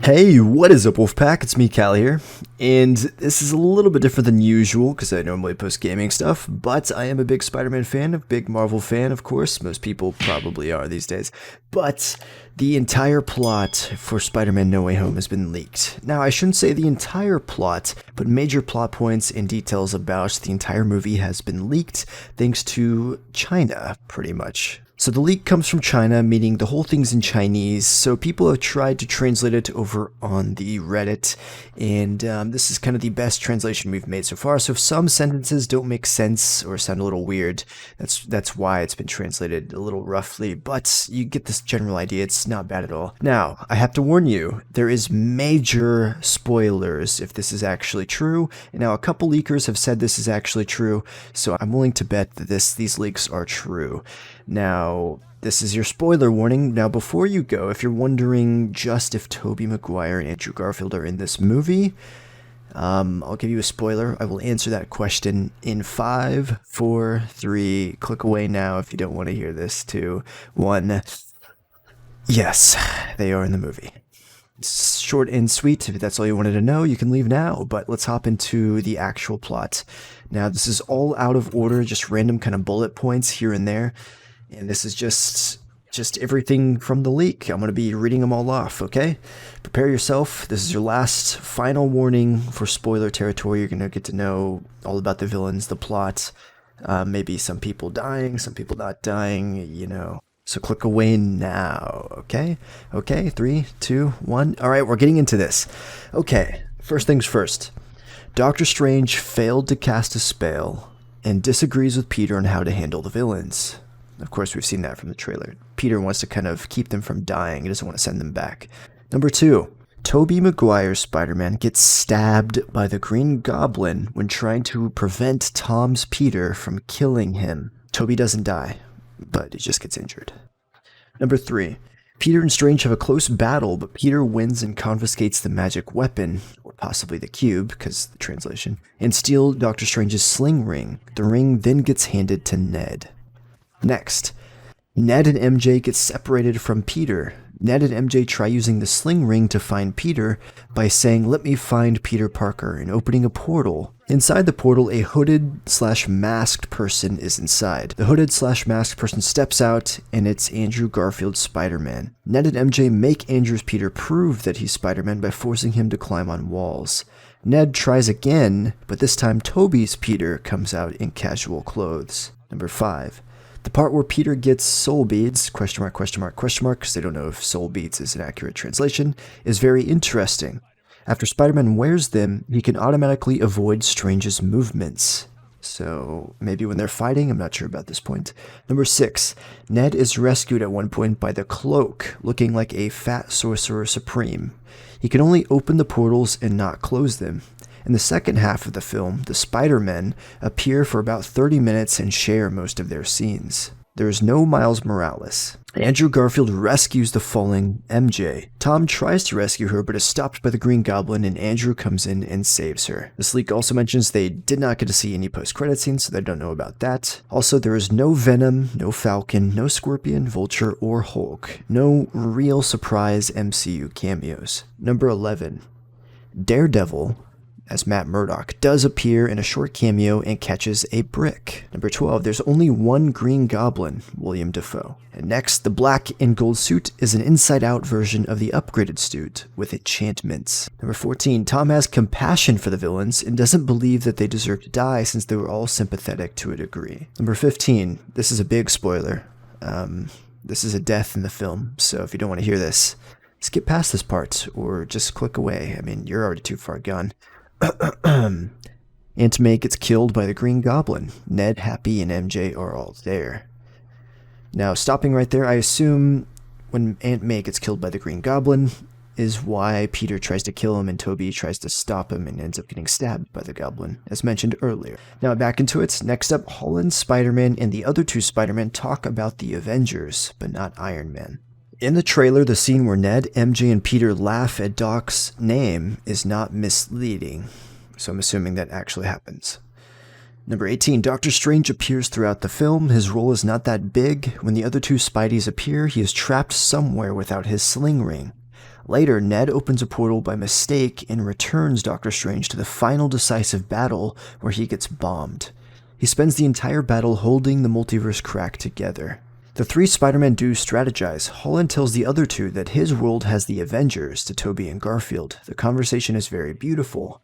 Hey, what is up, Wolfpack? It's me, Cal here, and this is a little bit different than usual because I normally post gaming stuff, but I am a big Spider-Man fan, a big Marvel fan, of course. Most people probably are these days, but the entire plot for Spider-Man No Way Home has been leaked. Now, I shouldn't say the entire plot, but major plot points and details about the entire movie has been leaked thanks to China, pretty much. So the leak comes from China, meaning the whole thing's in Chinese, so people have tried to translate it over on the Reddit, and this is kind of the best translation we've made so far. So if some sentences don't make sense or sound a little weird, that's why it's been translated a little roughly, but you get this general idea. It's not bad at all. Now, I have to warn you, there is major spoilers if this is actually true, and now a couple leakers have said this is actually true, so I'm willing to bet that these leaks are true. Now, this is your spoiler warning. Now, before you go, if you're wondering just if Toby Maguire and Andrew Garfield are in this movie, I'll give you a spoiler. I will answer that question in 5, 4, 3. Click away now if you don't want to hear this. 2, 1. Yes, they are in the movie. It's short and sweet. If that's all you wanted to know, you can leave now, but let's hop into the actual plot. Now, this is all out of order, just random kind of bullet points here and there. And this is just everything from the leak. I'm going to be reading them all off, okay? Prepare yourself. This is your last final warning for spoiler territory. You're going to get to know all about the villains, the plot, maybe some people dying, some people not dying, you know. So click away now, okay? Okay, 3, 2, 1. All right, we're getting into this. Okay, first things first. Doctor Strange failed to cast a spell and disagrees with Peter on how to handle the villains. Of course, we've seen that from the trailer. Peter wants to kind of keep them from dying. He doesn't want to send them back. Number 2, Toby Maguire's Spider-Man gets stabbed by the Green Goblin when trying to prevent Tom's Peter from killing him. Toby doesn't die, but he just gets injured. Number 3, Peter and Strange have a close battle, but Peter wins and confiscates the magic weapon, or possibly the cube, because the translation, and steal Doctor Strange's sling ring. The ring then gets handed to Ned. Next, Ned and MJ get separated from Peter. Ned and MJ try using the sling ring to find Peter by saying, "Let me find Peter Parker," and opening a portal. Inside the portal, a hooded/masked person is inside. The hooded/masked person steps out, and it's Andrew Garfield's Spider-Man. Ned and MJ make Andrew's Peter prove that he's Spider-Man by forcing him to climb on walls. Ned tries again, but this time Toby's Peter comes out in casual clothes. Number 5. The part where Peter gets soul beads, because they don't know if soul beads is an accurate translation, is very interesting. After Spider-Man wears them, he can automatically avoid Strange's movements. So maybe when they're fighting, I'm not sure about this point. Number 6, Ned is rescued at one point by the Cloak, looking like a fat Sorcerer Supreme. He can only open the portals and not close them. In the second half of the film, the Spider-Men appear for about 30 minutes and share most of their scenes. There is no Miles Morales. Andrew Garfield rescues the falling MJ. Tom tries to rescue her but is stopped by the Green Goblin, and Andrew comes in and saves her. This leak also mentions they did not get to see any post-credit scenes, so they don't know about that. Also, there is no Venom, no Falcon, no Scorpion, Vulture, or Hulk. No real surprise MCU cameos. Number 11. Daredevil, as Matt Murdock, does appear in a short cameo and catches a brick. Number 12, there's only one Green Goblin, William Dafoe. And next, the black and gold suit is an inside-out version of the upgraded suit with enchantments. Number 14, Tom has compassion for the villains and doesn't believe that they deserve to die since they were all sympathetic to a degree. Number 15, this is a big spoiler. This is a death in the film, so if you don't want to hear this, skip past this part or just click away. I mean, you're already too far gone. Aunt May gets killed by the Green Goblin. Ned, Happy, and MJ are all there. Now, stopping right there, I assume when Aunt May gets killed by the Green Goblin is why Peter tries to kill him and Toby tries to stop him and ends up getting stabbed by the Goblin, as mentioned earlier. Now, back into it. Next up, Holland, Spider-Man, and the other two Spider-Men talk about the Avengers, but not Iron Man. In the trailer, the scene where Ned, MJ, and Peter laugh at Doc's name is not misleading, so I'm assuming that actually happens. Number 18, Doctor Strange appears throughout the film. His role is not that big. When the other two Spideys appear, he is trapped somewhere without his sling ring. Later, Ned opens a portal by mistake and returns Doctor Strange to the final decisive battle where he gets bombed. He spends the entire battle holding the multiverse crack together. The three Spider-Men do strategize. Holland tells the other two that his world has the Avengers to Toby and Garfield. The conversation is very beautiful.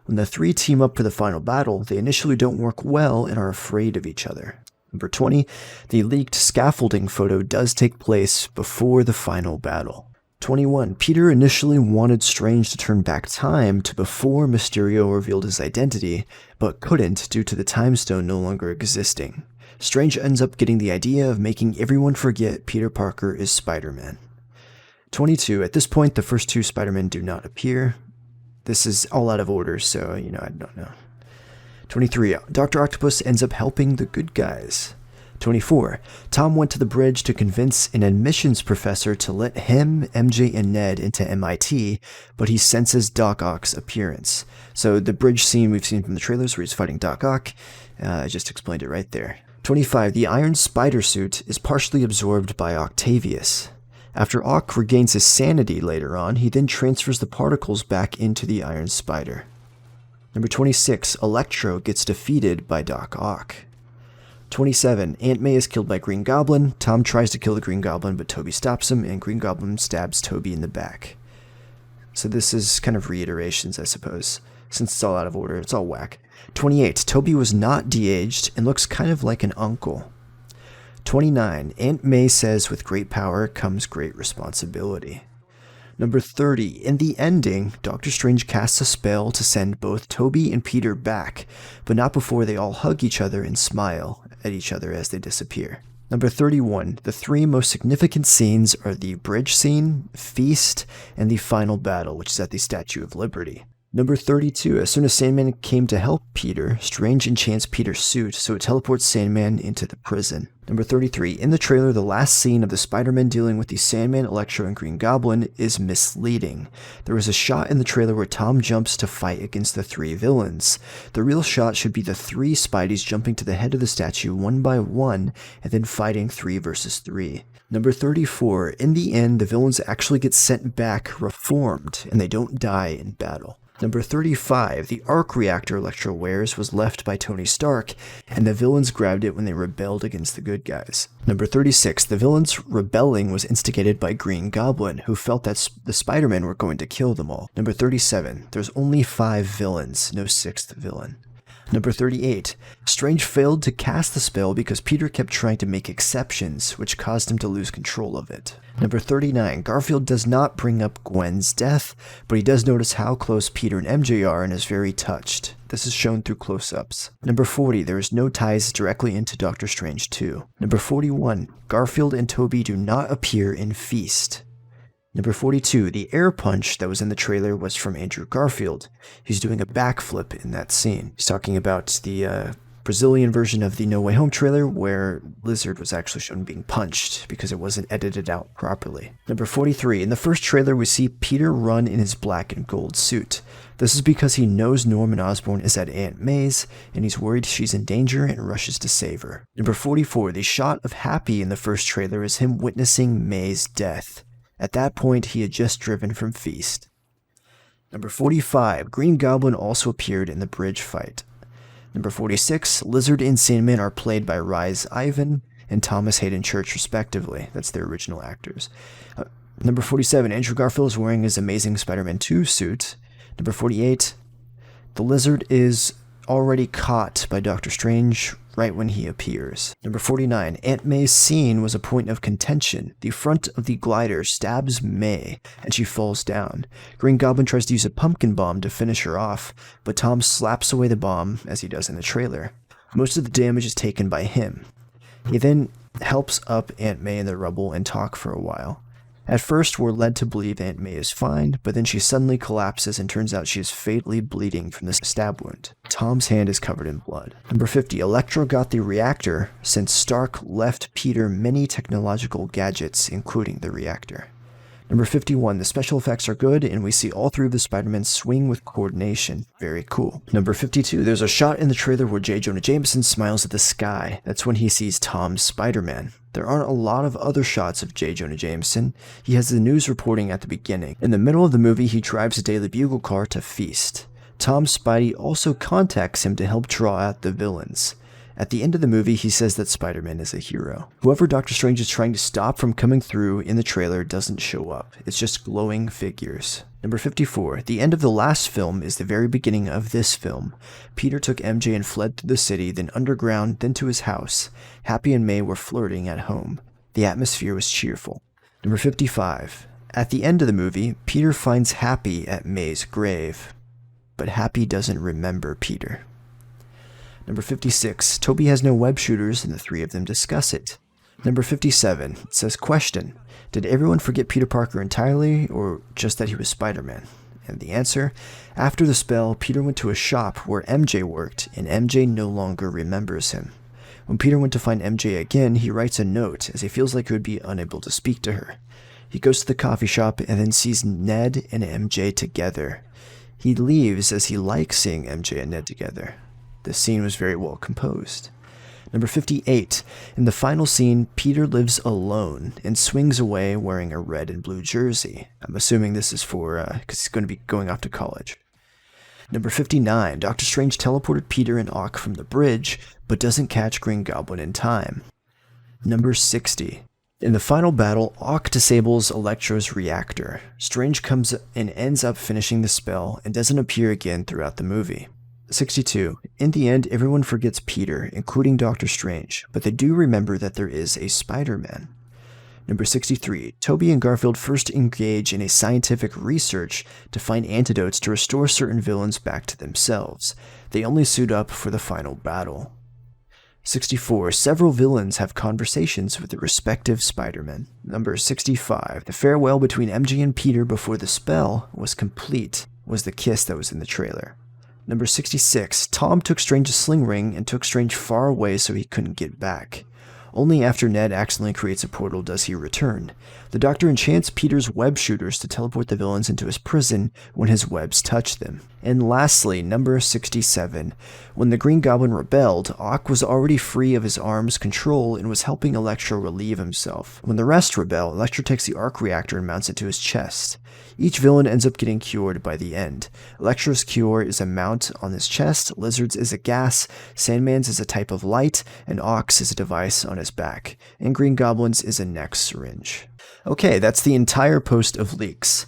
When the three team up for the final battle, they initially don't work well and are afraid of each other. Number 20, the leaked scaffolding photo does take place before the final battle. 21. Peter initially wanted Strange to turn back time to before Mysterio revealed his identity, but couldn't due to the Time Stone no longer existing. Strange ends up getting the idea of making everyone forget Peter Parker is Spider-Man. 22. At this point, the first two Spider-Men do not appear. This is all out of order, so, I don't know. 23. Dr. Octopus ends up helping the good guys. 24. Tom went to the bridge to convince an admissions professor to let him, MJ, and Ned into MIT, but he senses Doc Ock's appearance. So the bridge scene we've seen from the trailers where he's fighting Doc Ock, I just explained it right there. 25. The Iron Spider suit is partially absorbed by Octavius. After Ock regains his sanity later on, he then transfers the particles back into the Iron Spider. Number 26. Electro gets defeated by Doc Ock. 27. Aunt May is killed by Green Goblin. Tom tries to kill the Green Goblin, but Toby stops him, and Green Goblin stabs Toby in the back. So this is kind of reiterations, I suppose. Since it's all out of order, it's all whack. 28. Toby was not de-aged and looks kind of like an uncle. 29. Aunt May says, with great power comes great responsibility. Number 30. In the ending, Doctor Strange casts a spell to send both Toby and Peter back, but not before they all hug each other and smile at each other as they disappear. Number 31. The three most significant scenes are the bridge scene, feast, and the final battle, which is at the Statue of Liberty. Number 32. As soon as Sandman came to help Peter, Strange enchants Peter's suit, so it teleports Sandman into the prison. Number 33. In the trailer, the last scene of the Spider-Man dealing with the Sandman, Electro, and Green Goblin is misleading. There is a shot in the trailer where Tom jumps to fight against the three villains. The real shot should be the three Spideys jumping to the head of the statue one by one, and then fighting 3 versus 3. Number 34. In the end, the villains actually get sent back reformed, and they don't die in battle. Number 35. The arc reactor Electro wears was left by Tony Stark, and the villains grabbed it when they rebelled against the good guys. Number 36. The villains rebelling was instigated by Green Goblin, who felt that the Spider-Men were going to kill them all. Number 37. There's only 5 villains, no 6th villain. Number 38. Strange failed to cast the spell because Peter kept trying to make exceptions, which caused him to lose control of it. Number 39. Garfield does not bring up Gwen's death, but he does notice how close Peter and MJ are and is very touched. This is shown through close-ups. Number 40. There is no ties directly into Doctor Strange 2. Number 41. Garfield and Toby do not appear in Feast. Number 42, the air punch that was in the trailer was from Andrew Garfield. He's doing a backflip in that scene. He's talking about the Brazilian version of the No Way Home trailer where Lizard was actually shown being punched because it wasn't edited out properly. Number 43, in the first trailer we see Peter run in his black and gold suit. This is because he knows Norman Osborn is at Aunt May's, and he's worried she's in danger and rushes to save her. Number 44, the shot of Happy in the first trailer is him witnessing May's death. At that point, he had just driven from Feast. Number 45, Green Goblin also appeared in the bridge fight. Number 46, Lizard and Sandman are played by Rhys Ivan and Thomas Hayden Church respectively. That's their original actors. Number 47, Andrew Garfield is wearing his Amazing Spider-Man 2 suit. Number 48, the Lizard is already caught by Doctor Strange right when he appears. Number 49, Aunt May's scene was a point of contention. The front of the glider stabs May, and she falls down. Green Goblin tries to use a pumpkin bomb to finish her off, but Tom slaps away the bomb, as he does in the trailer. Most of the damage is taken by him. He then helps up Aunt May in the rubble and talk for a while. At first, we're led to believe Aunt May is fine, but then she suddenly collapses and turns out she is fatally bleeding from the stab wound. Tom's hand is covered in blood. Number 50, Electro got the reactor since Stark left Peter many technological gadgets, including the reactor. Number 51, the special effects are good, and we see all three of the Spider-Men swing with coordination. Very cool. Number 52, there's a shot in the trailer where J. Jonah Jameson smiles at the sky. That's when he sees Tom's Spider-Man. There aren't a lot of other shots of J. Jonah Jameson. He has the news reporting at the beginning. In the middle of the movie, he drives a Daily Bugle car to Feast. Tom's Spidey also contacts him to help draw out the villains. At the end of the movie, he says that Spider-Man is a hero. Whoever Doctor Strange is trying to stop from coming through in the trailer doesn't show up. It's just glowing figures. Number 54. The end of the last film is the very beginning of this film. Peter took MJ and fled through the city, then underground, then to his house. Happy and May were flirting at home. The atmosphere was cheerful. Number 55. At the end of the movie, Peter finds Happy at May's grave. But Happy doesn't remember Peter. Number 56, Toby has no web shooters and the three of them discuss it. Number 57, it says, question, did everyone forget Peter Parker entirely or just that he was Spider-Man? And the answer, after the spell, Peter went to a shop where MJ worked and MJ no longer remembers him. When Peter went to find MJ again, he writes a note as he feels like he would be unable to speak to her. He goes to the coffee shop and then sees Ned and MJ together. He leaves as he likes seeing MJ and Ned together. The scene was very well composed. Number 58. In the final scene, Peter lives alone and swings away wearing a red and blue jersey. I'm assuming this is for, because he's going to be going off to college. Number 59. Doctor Strange teleported Peter and Ock from the bridge, but doesn't catch Green Goblin in time. Number 60. In the final battle, Ock disables Electro's reactor. Strange comes and ends up finishing the spell and doesn't appear again throughout the movie. 62. In the end, everyone forgets Peter, including Doctor Strange, but they do remember that there is a Spider-Man. Number 63. Toby and Garfield first engage in a scientific research to find antidotes to restore certain villains back to themselves. They only suit up for the final battle. 64. Several villains have conversations with their respective Spider-Men. Number 65. The farewell between MJ and Peter before the spell was complete, was the kiss that was in the trailer. Number 66. Tom took Strange's sling ring and took Strange far away so he couldn't get back. Only after Ned accidentally creates a portal does he return. The Doctor enchants Peter's web shooters to teleport the villains into his prison when his webs touch them. And lastly, number 67. When the Green Goblin rebelled, Ock was already free of his arm's control and was helping Electro relieve himself. When the rest rebel, Electro takes the arc reactor and mounts it to his chest. Each villain ends up getting cured by the end. Electro's cure is a mount on his chest, Lizard's is a gas, Sandman's is a type of light, and Ock's is a device on his back, and Green Goblin's is a neck syringe. Okay, that's the entire post of leaks.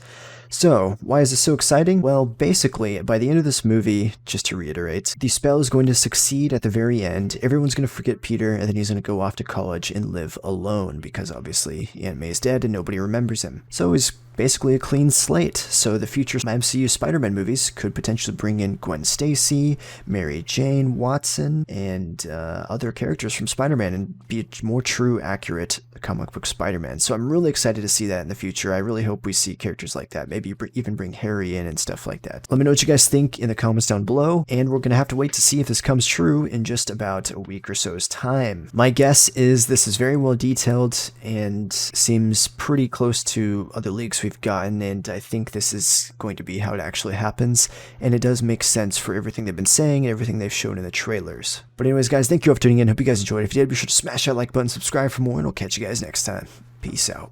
So, why is this so exciting? Well, basically, by the end of this movie, just to reiterate, the spell is going to succeed at the very end. Everyone's going to forget Peter, and then he's going to go off to college and live alone, because obviously Aunt May's dead and nobody remembers him. So he's basically a clean slate. So the future MCU Spider-Man movies could potentially bring in Gwen Stacy, Mary Jane Watson, and other characters from Spider-Man and be a more true, accurate comic book Spider-Man. So I'm really excited to see that in the future. I really hope we see characters like that. Maybe even bring Harry in and stuff like that. Let me know what you guys think in the comments down below, and we're going to have to wait to see if this comes true in just about a week or so's time. My guess is this is very well detailed and seems pretty close to other leaks we've gotten, and I think this is going to be how it actually happens, and it does make sense for everything they've been saying and everything they've shown in the trailers. But anyways, guys, thank you all for tuning in. Hope you guys enjoyed. If you did, be sure to smash that like button, subscribe for more, and I'll catch you guys next time. Peace out.